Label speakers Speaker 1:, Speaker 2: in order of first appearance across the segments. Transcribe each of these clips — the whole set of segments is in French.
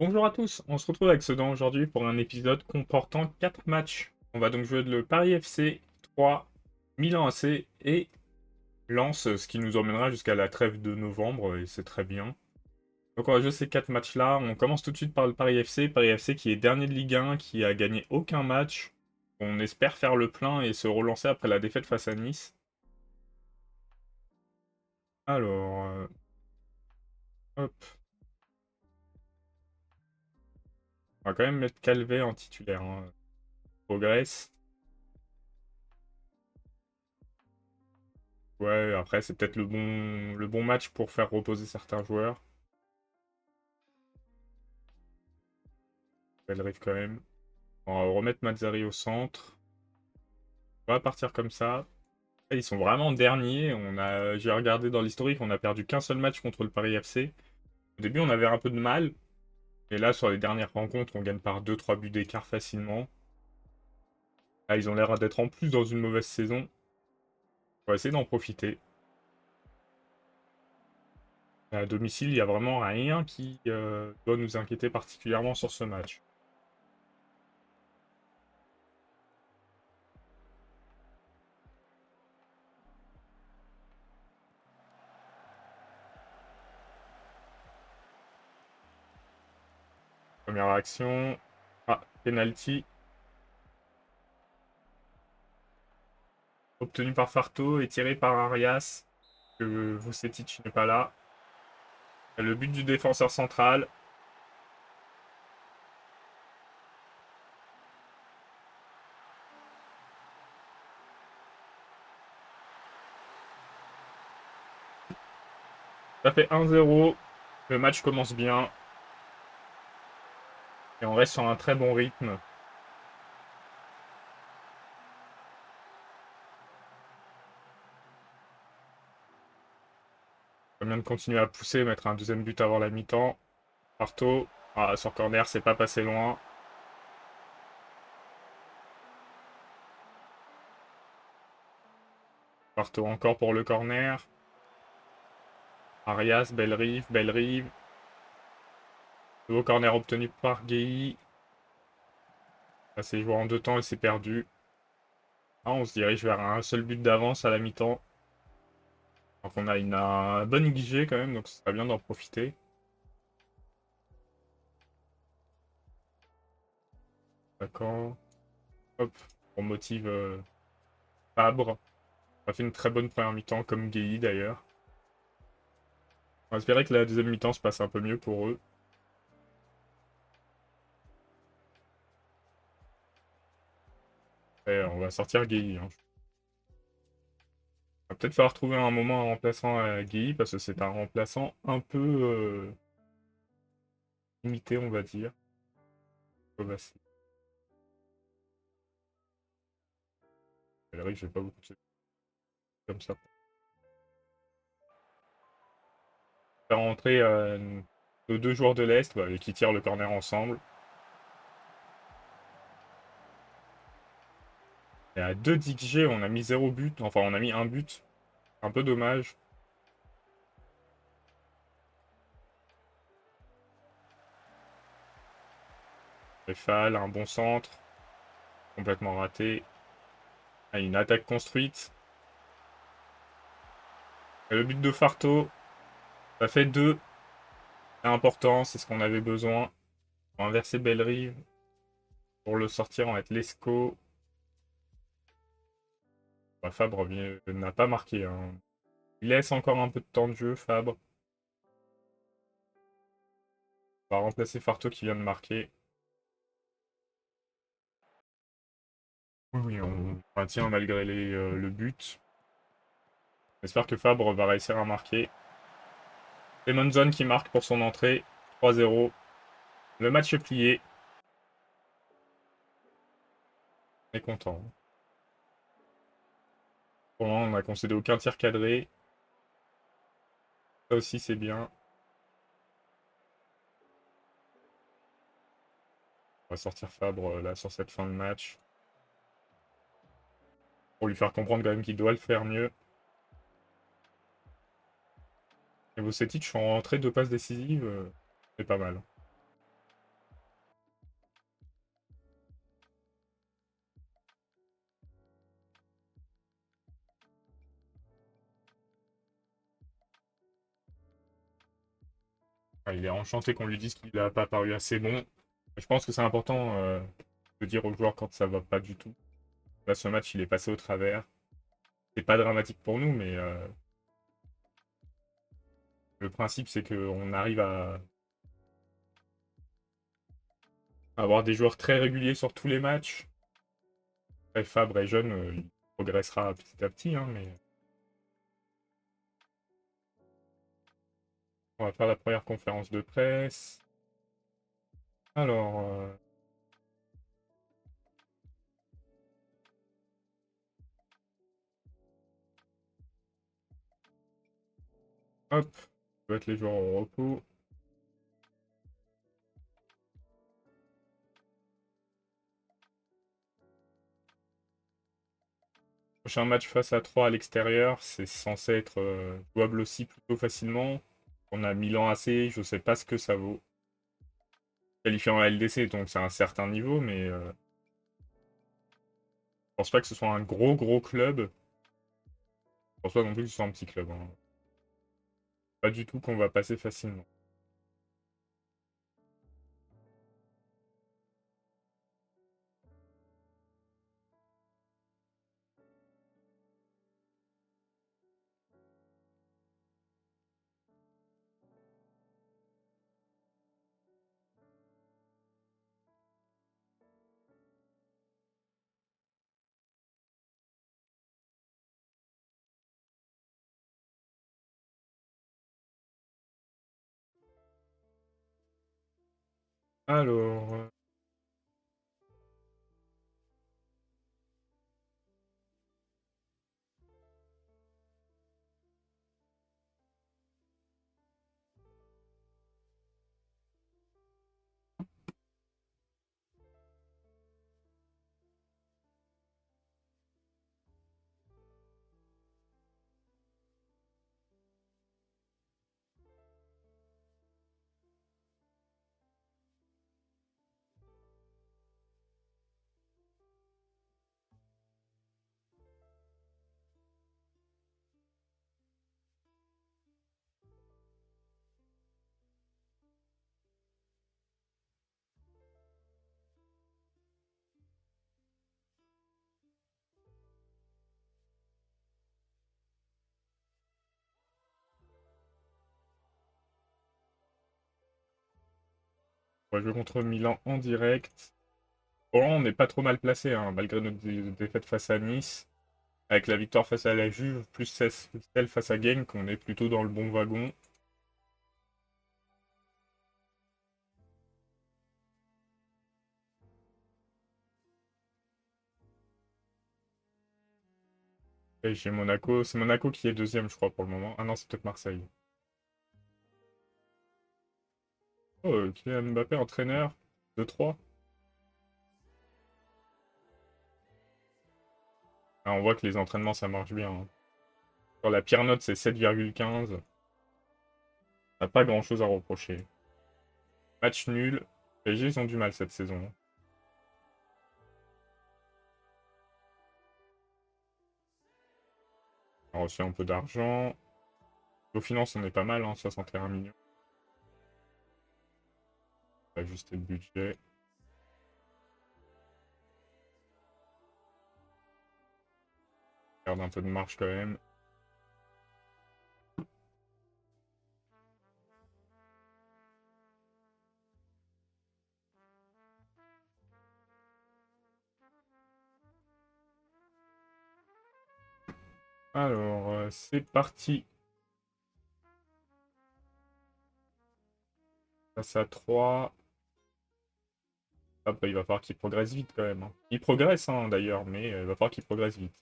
Speaker 1: Bonjour à tous, on se retrouve avec Sedan aujourd'hui pour un épisode comportant 4 matchs. On va donc jouer le Paris FC 3, Milan AC et Lens, ce qui nous emmènera jusqu'à la trêve de novembre, et c'est très bien. Donc on va jouer ces 4 matchs-là. On commence tout de suite par le Paris FC qui est dernier de Ligue 1, qui a gagné aucun match. On espère faire le plein et se relancer après la défaite face à Nice. Alors, hop, on va quand même mettre Calvé en titulaire, hein. Progresse. Ouais, après, c'est peut-être le bon match pour faire reposer certains joueurs. Elle arrive quand même. On va remettre Mazzari au centre. On va partir comme ça. Et ils sont vraiment derniers. J'ai regardé dans l'historique, on a perdu qu'un seul match contre le Paris FC. Au début, on avait un peu de mal. Et là, sur les dernières rencontres, on gagne par 2-3 buts d'écart facilement. Là, ils ont l'air d'être en plus dans une mauvaise saison. On va essayer d'en profiter. À domicile, il n'y a vraiment rien qui doit nous inquiéter particulièrement sur ce match. Première action. Ah, penalty. Obtenu par Farto et tiré par Arias. Que Vucetich n'est pas là. Le but du défenseur central. Ça fait 1-0. Le match commence bien. Et on reste sur un très bon rythme. On vient de continuer à pousser, mettre un deuxième but avant la mi-temps. Farto. Ah, sur corner, c'est pas passé loin. Farto encore pour le corner. Arias, belle rive, belle rive. Nouveau corner obtenu par Gueye. Ça s'est joué en 2 temps et c'est perdu. Ah, on se dirige vers un seul but d'avance à la mi-temps. Donc on a un bon XG quand même, donc ce serait bien d'en profiter. D'accord. Hop, on motive Fabre. On a fait une très bonne première mi-temps, comme Gueye d'ailleurs. On va espérer que la deuxième mi-temps se passe un peu mieux pour eux. Et on va sortir Gueye, hein. On va peut-être falloir trouver un moment en remplaçant Gueye, parce que c'est un remplaçant un peu limité, on va dire. Kovacic. Elle arrive, j'ai pas beaucoup de comme ça. Faire rentrer nos deux joueurs de l'Est et qui tirent le corner ensemble. Et à 2 d'XG, on a mis 0 but. Enfin, on a mis un but. Un peu dommage. Fall, un bon centre. Complètement raté. Ah, une attaque construite. Et le but de Farto, ça fait 2. C'est important, c'est ce qu'on avait besoin. On va inverser Bellerive. Pour le sortir, on va être Lescaut. Bah, Fabre n'a pas marqué, hein. Il laisse encore un peu de temps de jeu, Fabre. On va remplacer Farto qui vient de marquer. Oui, on maintient malgré le but. J'espère que Fabre va réussir à marquer. Lemonzon qui marque pour son entrée. 3-0. Le match est plié. On est content. Pour le moment, on n'a concédé aucun tir cadré. Ça aussi, c'est bien. On va sortir Fabre là sur cette fin de match. Pour lui faire comprendre quand même qu'il doit le faire mieux. Et Vucetich en entrée de passe décisive, c'est pas mal. Enfin, il est enchanté qu'on lui dise qu'il n'a pas paru assez bon. Je pense que c'est important de dire aux joueurs quand ça va pas du tout. Là, ce match, il est passé au travers. C'est pas dramatique pour nous, mais le principe, c'est qu'on arrive à avoir des joueurs très réguliers sur tous les matchs. Après, Fabre est jeune, il progressera petit à petit, hein, mais on va faire la première conférence de presse. Alors, hop, ça va être les joueurs au repos. Prochain match face à 3 à l'extérieur, c'est censé être jouable aussi plutôt facilement. On a Milan AC, je sais pas ce que ça vaut. Qualifié en LDC, donc c'est un certain niveau, mais je pense pas que ce soit un gros club. Je pense pas non plus que ce soit un petit club, hein. Pas du tout qu'on va passer facilement. Alors, on va jouer contre Milan en direct. Bon, on n'est pas trop mal placé, hein, malgré notre défaite face à Nice. Avec la victoire face à la Juve, plus celle face à Genk, on est plutôt dans le bon wagon. Et j'ai Monaco. C'est Monaco qui est deuxième, je crois, pour le moment. Ah non, c'est peut-être Marseille. Oh, Kylian Mbappé, entraîneur. 2-3. Ah, on voit que les entraînements, ça marche bien, hein. Sur la pire note, c'est 7,15. On n'a pas grand-chose à reprocher. Match nul. PSG, ils ont du mal cette saison. On a reçu un peu d'argent. Au finance, on est pas mal, hein, 61 millions. On va ajuster le budget. Garde un peu de marge quand même. Alors, c'est parti. Face à 3. Ah, bah, il va falloir qu'il progresse vite quand même, hein. Il progresse, hein, d'ailleurs, mais il va falloir qu'il progresse vite.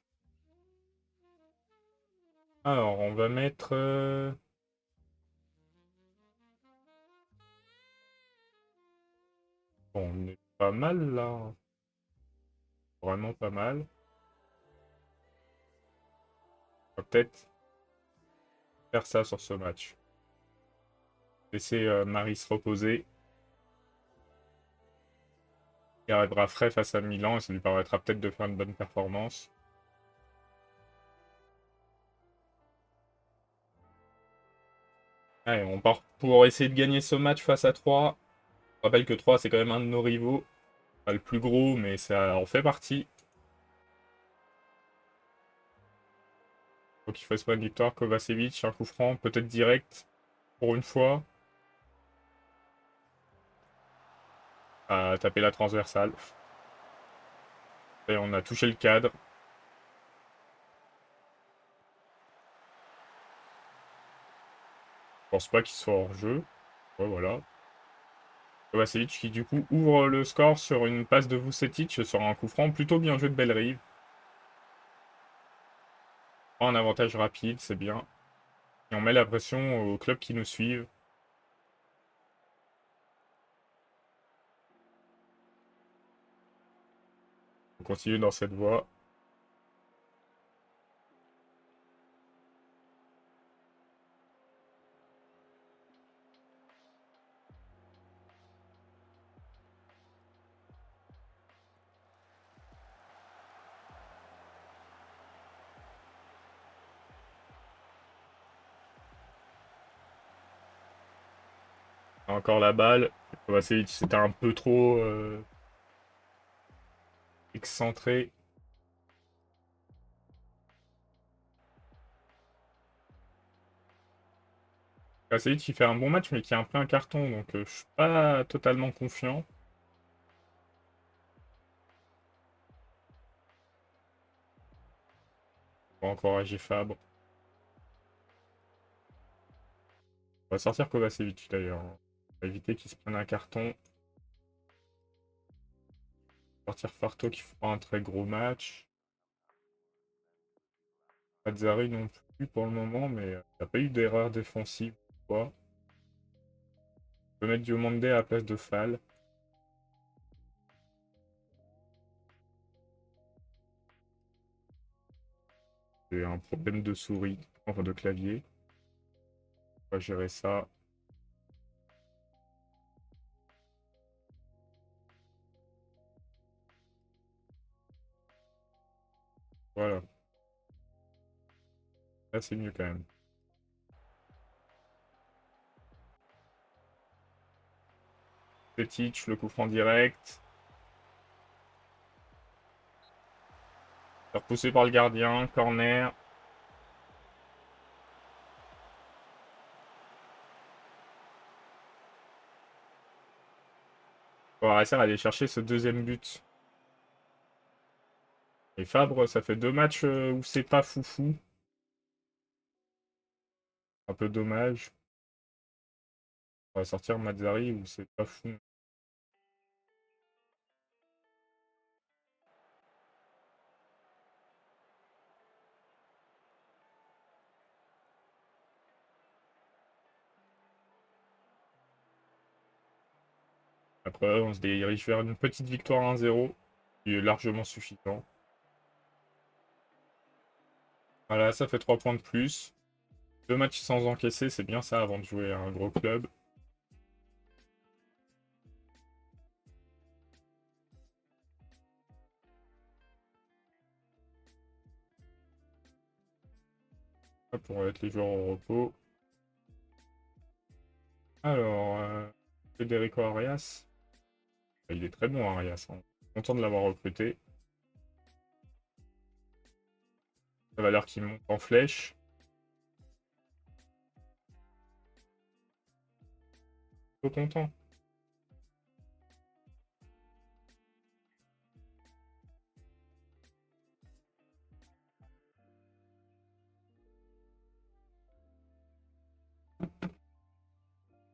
Speaker 1: Alors, on va mettre... Bon, on est pas mal là. Vraiment pas mal. On va peut-être faire ça sur ce match. Laisser Marie se reposer. Il arrivera frais face à Milan et ça lui permettra peut-être de faire une bonne performance. Allez, on part pour essayer de gagner ce match face à 3. Je rappelle que 3 c'est quand même un de nos rivaux. Pas le plus gros, mais ça en fait partie. Faut qu'il fasse pas une victoire. Kovacevic, un coup franc, peut-être direct, pour une fois. À taper la transversale. Et on a touché le cadre. Je pense pas qu'il soit hors jeu. Ouais, voilà. Kovacevic qui du coup ouvre le score sur une passe de Vucetic sur un coup franc. Plutôt bien joué de Bellerive. Un avantage rapide, c'est bien. Et on met la pression aux clubs qui nous suivent. On continue dans cette voie. Encore la balle. Kovacevic, c'était un peu trop excentré. Kovacevic qui fait un bon match, mais qui a pris un carton, donc je suis pas totalement confiant. On va encourager Fabre. On va sortir Kovacevic d'ailleurs. On va éviter qu'il se prenne un carton. Sortir Farto qui fera un très gros match. Mazzari non plus pour le moment, mais il n'y a pas eu d'erreur défensive. Quoi. On peut mettre Diomande à la place de Fall. J'ai un problème de souris, enfin de clavier. On va gérer ça. Voilà. Là, c'est mieux quand même. Petit, le coup franc direct. Repoussé par le gardien. Corner. On va réussir à aller chercher ce deuxième but. Et Fabre, ça fait 2 matchs où c'est pas foufou. Un peu dommage. On va sortir Mazzari où c'est pas fou. Après, on se dirige vers une petite victoire 1-0, qui est largement suffisant. Voilà, ça fait 3 points de plus. 2 matchs sans encaisser, c'est bien ça avant de jouer à un gros club. Hop, on va mettre les joueurs au repos. Alors, Federico Arias. Il est très bon, Arias. Hein. Content de l'avoir recruté. La valeur qui monte en flèche. Trop content.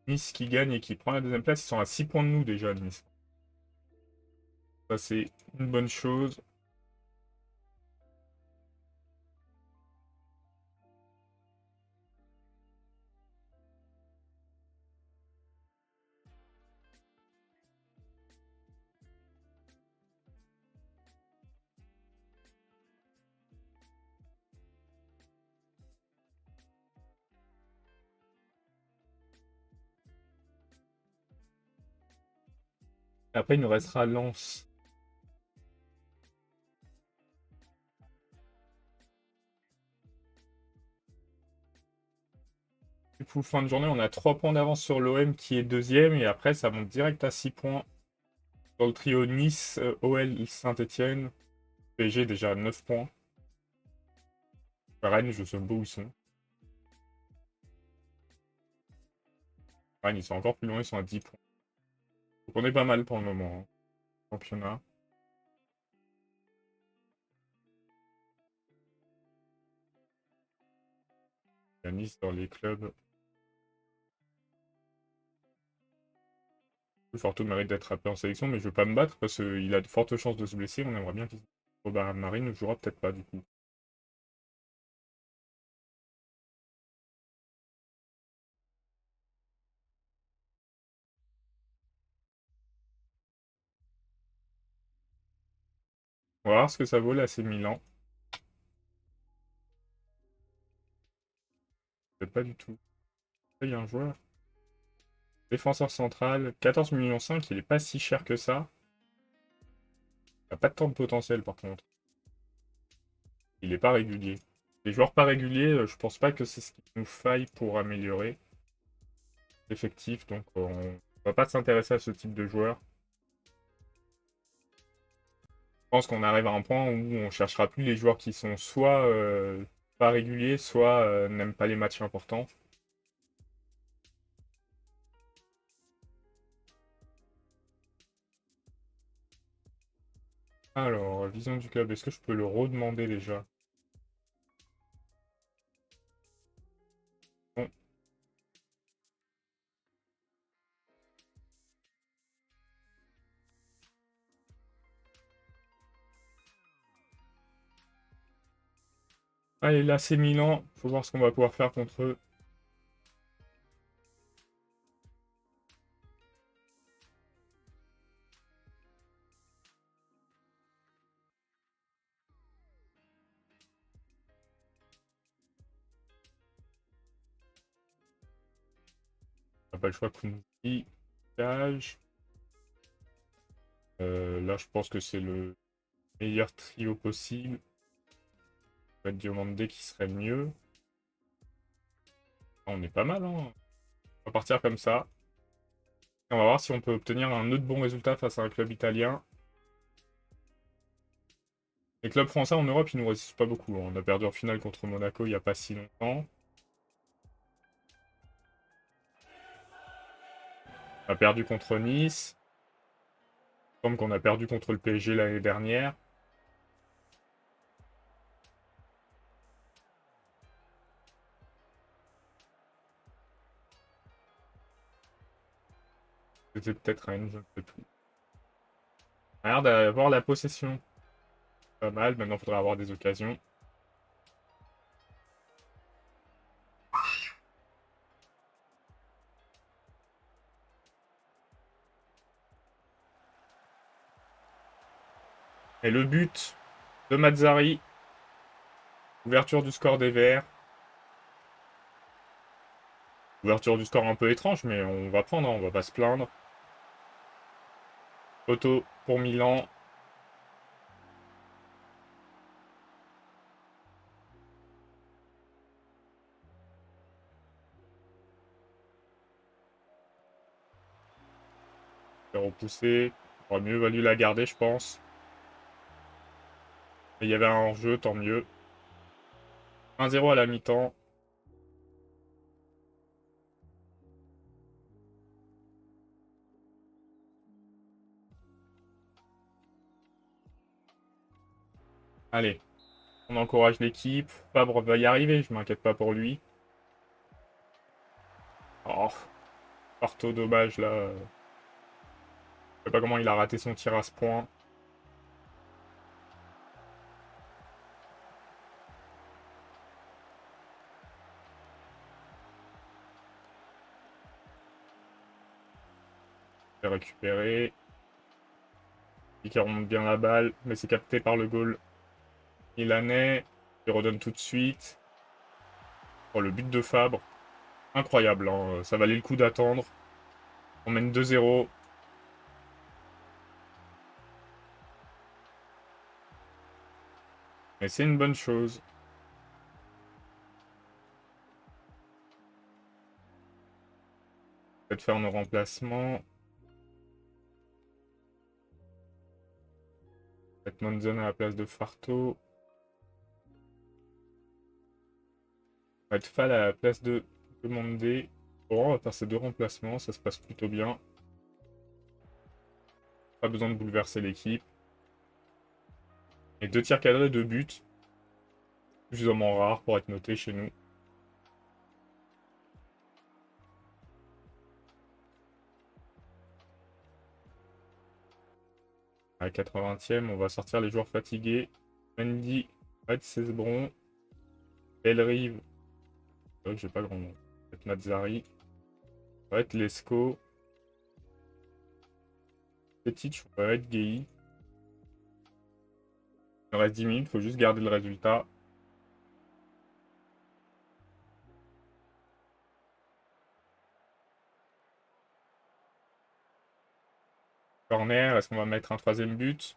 Speaker 1: Nice qui gagne et qui prend la deuxième place. Ils sont à 6 points de nous déjà, Nice. Ça, c'est une bonne chose. Après, il nous restera Lens. Du coup, fin de journée, on a 3 points d'avance sur l'OM qui est deuxième. Et après, ça monte direct à 6 points dans le trio Nice, OL, Saint-Etienne. PSG déjà à 9 points. Rennes, je sais pas où ils sont. Rennes, ils sont encore plus loin, ils sont à 10 points. Donc on est pas mal pour le moment, hein, championnat. Il y a Nice dans les clubs. Forto mérite d'être appelé en sélection, mais je veux pas me battre parce qu'il a de fortes chances de se blesser. On aimerait bien qu'il Robert Marine ne jouera peut-être pas du coup. On va voir ce que ça vaut là, c'est Milan. Peut-être pas du tout. Il y a un joueur. Défenseur central, 14,5 millions, il est pas si cher que ça. Il a pas de temps de potentiel par contre. Il est pas régulier. Les joueurs pas réguliers, je pense pas que c'est ce qu'il nous faille pour améliorer l'effectif, donc on va pas s'intéresser à ce type de joueur. Je pense qu'on arrive à un point où on cherchera plus les joueurs qui sont soit pas réguliers, soit n'aiment pas les matchs importants. Alors, vision du club, est-ce que je peux le redemander déjà? Bon. Allez, là c'est Milan, faut voir ce qu'on va pouvoir faire contre eux. On n'a pas le choix, Kounzi, Cage. Là je pense que c'est le meilleur trio possible. Ça va être Diomandé qui serait mieux. Ah, on est pas mal, hein. On va partir comme ça. Et on va voir si on peut obtenir un autre bon résultat face à un club italien. Les clubs français en Europe, ils nous résistent pas beaucoup, hein. On a perdu en finale contre Monaco il n'y a pas si longtemps. On a perdu contre Nice. Comme qu'on a perdu contre le PSG l'année dernière. C'était peut-être Rennes, je ne sais plus. On a l'air d'avoir la possession. Pas mal, maintenant il faudra avoir des occasions. Et le but de Mazzari. Ouverture du score des Verts. Ouverture du score un peu étrange, mais on va prendre, hein, on va pas se plaindre. Photo pour Milan. Fait repousser. Aurait mieux valu la garder, je pense. Mais il y avait un hors-jeu, tant mieux. 1-0 à la mi-temps. Allez, on encourage l'équipe. Fabre va y arriver, je m'inquiète pas pour lui. Oh, Parto, dommage là. Je sais pas comment il a raté son tir à ce point. Il a récupéré. Qui remonte bien la balle, mais c'est capté par le goal milanais. Il redonne tout de suite. Oh, le but de Fabre. Incroyable, hein. Ça valait le coup d'attendre. On mène 2-0. Mais c'est une bonne chose. Peut-être faire nos remplacements. Mettre Monzon à la place de Farto. Mettre Fall à la place de Mondé. Bon, on va faire ces deux remplacements, ça se passe plutôt bien. Pas besoin de bouleverser l'équipe. Et 2 tirs cadrés, 2 buts. Suffisamment rare pour être noté chez nous. À la 80e, on va sortir les joueurs fatigués. Mendy, Red Cesbron, Elrive. C'est vrai que j'ai pas grand nom. Peut-être Mazzari. On va être Lesco. Petit, on va être Gay. Il nous reste 10 minutes, il faut juste garder le résultat. Corner, est-ce qu'on va mettre un troisième but?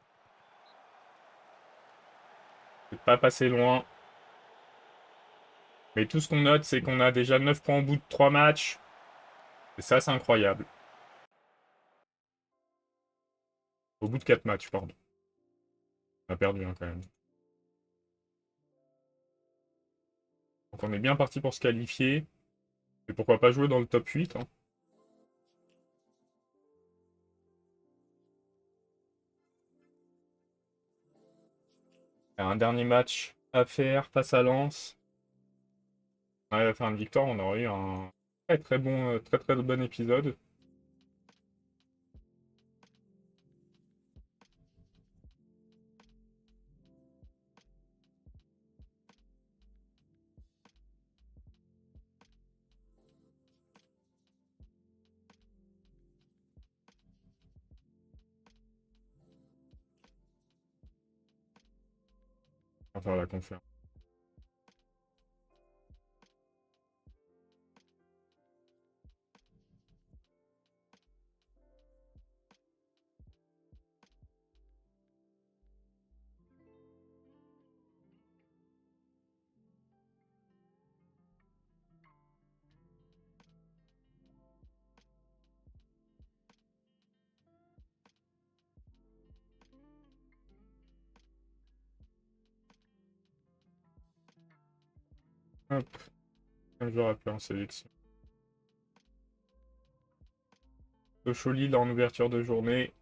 Speaker 1: C'est pas passé loin. Mais tout ce qu'on note, c'est qu'on a déjà 9 points au bout de 3 matchs. Et ça, c'est incroyable. Au bout de 4 matchs, pardon. On a perdu quand même. Donc on est bien parti pour se qualifier. Et pourquoi pas jouer dans le top 8, hein. Un dernier match à faire face à Lens. On avait fait une victoire, on aurait eu un très très bon, très très bon épisode. On va faire la conférence. Hop, comme j'aurais appelé en sélection. Sochaux-Lille en ouverture de journée.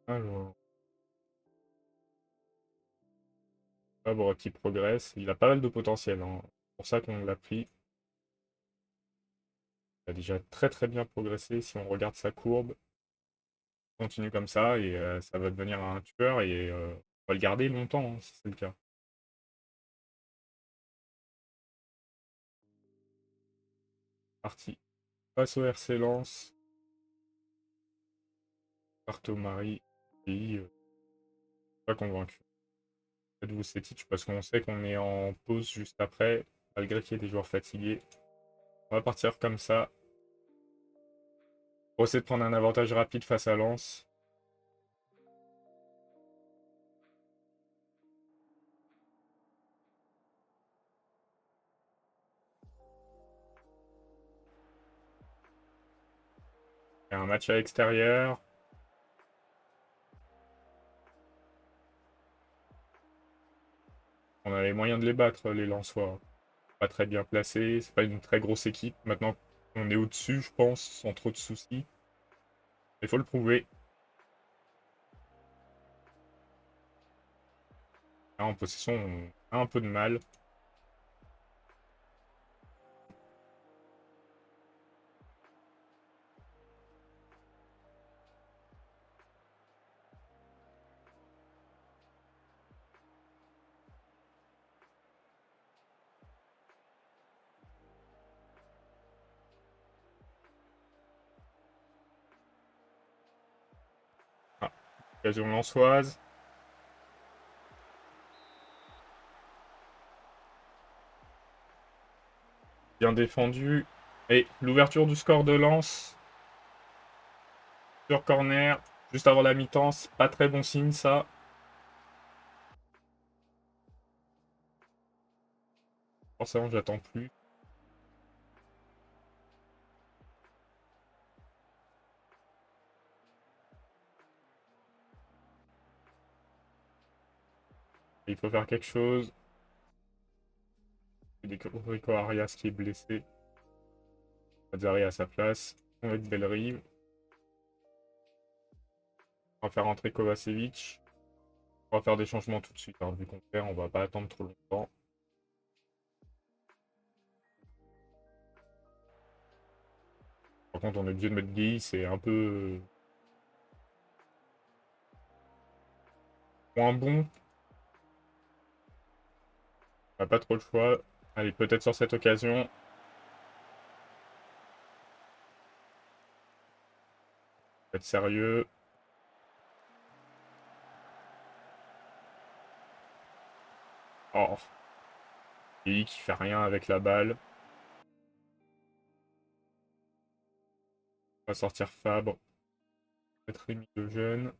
Speaker 1: Alors, Fabre qui progresse. Il a pas mal de potentiel, hein. C'est pour ça qu'on l'a pris. Il a déjà très très bien progressé. Si on regarde sa courbe, continue comme ça et ça va devenir un tueur et on va le garder longtemps, hein, si c'est le cas. Parti. Passe au RC Lens. Parto Marie. Et pas convaincu. Faites-vous Setich parce qu'on sait qu'on est en pause juste après, malgré qu'il y ait des joueurs fatigués. On va partir comme ça. Pour essayer de prendre un avantage rapide face à Lens. Et un match à l'extérieur. On a les moyens de les battre, les Lensois. Pas très bien placés, c'est pas une très grosse équipe. Maintenant, on est au-dessus, je pense, sans trop de soucis. Il faut le prouver. Là, en possession, on a un peu de mal. Ah, occasion lensoise. Bien défendu. Et l'ouverture du score de Lens. Sur corner. Juste avant la mi-temps. C'est pas très bon signe, ça. Forcément, j'attends plus. Il faut faire quelque chose. Rico Arias qui est blessé. Mazzari à sa place. On va être Bellerive. On va faire entrer Kovacevic. On va faire des changements tout de suite, hein, vu qu'on perd, on va pas attendre trop longtemps. Par contre, on est obligé de mettre Guy, c'est un peu moins bon. On n'a pas trop le choix. Allez, peut-être sur cette occasion. Faut être sérieux. Oh. Guy qui fait rien avec la balle. On va sortir Fabre. Peut-être Rémi de Jeune.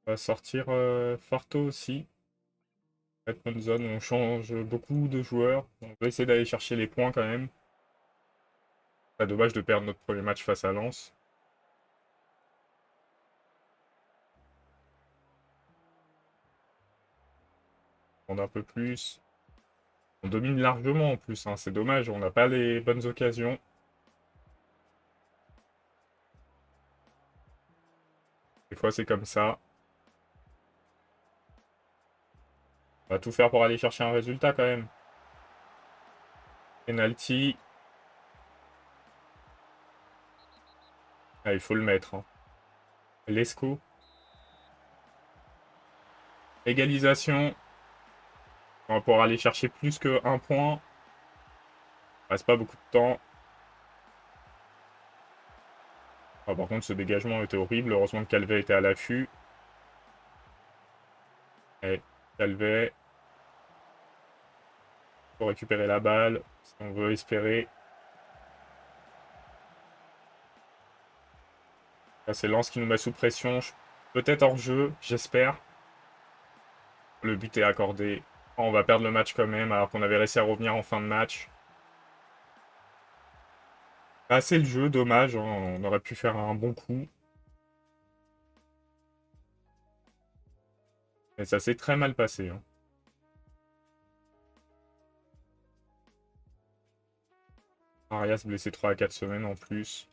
Speaker 1: On va sortir Farto aussi. Redmond Zone, on change beaucoup de joueurs. On va essayer d'aller chercher les points quand même. Pas dommage de perdre notre premier match face à Lens. On a un peu plus. On domine largement en plus, hein. C'est dommage, on n'a pas les bonnes occasions. Des fois c'est comme ça. On va tout faire pour aller chercher un résultat quand même. Penalty. Ah, il faut le mettre, hein. Lescaut. Égalisation. On va pouvoir aller chercher plus qu'un point. Il reste pas beaucoup de temps. Ah, par contre, ce dégagement était horrible. Heureusement que Calvet était à l'affût. Et Calvet. Pour récupérer la balle, si on veut espérer. Là, c'est Lens qui nous met sous pression. Peut-être hors jeu, j'espère. Le but est accordé. On va perdre le match quand même, alors qu'on avait réussi à revenir en fin de match. Ah, c'est le jeu, dommage. Hein, on aurait pu faire un bon coup. Mais ça s'est très mal passé. Hein. Arias blessé 3 à 4 semaines en plus.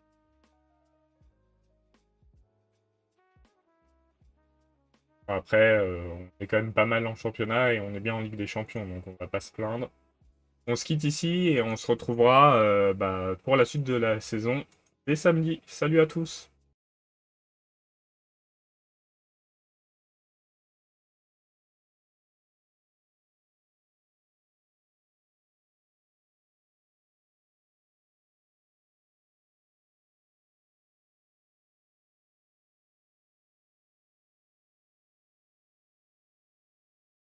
Speaker 1: Après, on est quand même pas mal en championnat et on est bien en Ligue des Champions, donc on va pas se plaindre. On se quitte ici et on se retrouvera pour la suite de la saison dès samedi. Salut à tous!